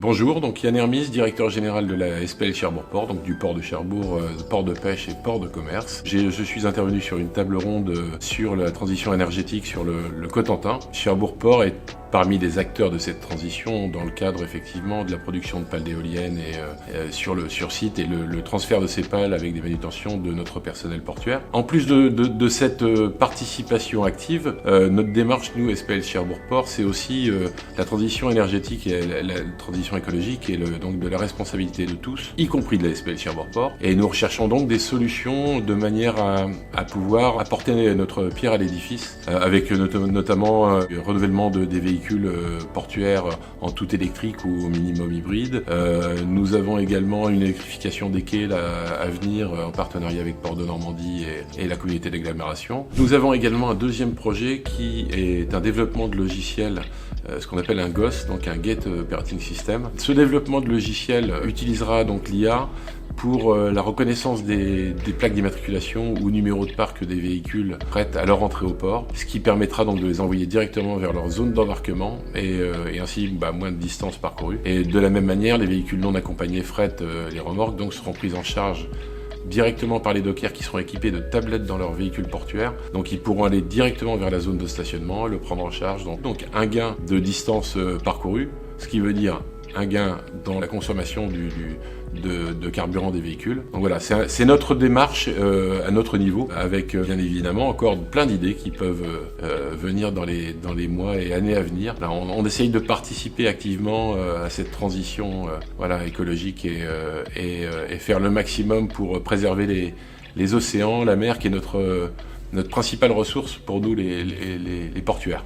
Bonjour, donc Yann Hermis, directeur général de la SPL Cherbourg Port, donc du port de Cherbourg, port de pêche et port de commerce. Je suis intervenu sur une table ronde sur la transition énergétique sur le Cotentin. Cherbourg Port est parmi les acteurs de cette transition dans le cadre effectivement de la production de pales d'éoliennes et sur site et le transfert de ces pales avec des manutentions de notre personnel portuaire. En plus de cette participation active, notre démarche, nous, SPL Cherbourg Port, c'est aussi la transition énergétique et la transition écologique et donc de la responsabilité de tous, y compris de la SPL Cherbourg Port. Et nous recherchons donc des solutions de manière à pouvoir apporter notre pierre à l'édifice, avec notamment le renouvellement des véhicules portuaires en tout électrique ou au minimum hybride. Nous avons également une électrification des quais à venir en partenariat avec Port de Normandie et la communauté d'agglomération. Nous avons également un deuxième projet qui est un développement de logiciels, ce qu'on appelle un GOS, donc un Gate Operating System. Ce développement de logiciel utilisera donc l'IA pour la reconnaissance des plaques d'immatriculation ou numéros de parc des véhicules prêts à leur entrée au port, ce qui permettra donc de les envoyer directement vers leur zone d'embarquement et ainsi moins de distance parcourue. Et de la même manière, les véhicules non accompagnés fret, les remorques, donc seront pris en charge directement par les dockers qui seront équipés de tablettes dans leur véhicule portuaire. Donc ils pourront aller directement vers la zone de stationnement, le prendre en charge. Donc un gain de distance parcourue, ce qui veut dire un gain dans la consommation de carburant des véhicules. Donc voilà, c'est notre démarche à notre niveau, avec bien évidemment encore plein d'idées qui peuvent venir dans les mois et années à venir. Là, on essaye de participer activement à cette transition écologique et faire le maximum pour préserver les océans, la mer qui est notre principale ressource pour nous les portuaires.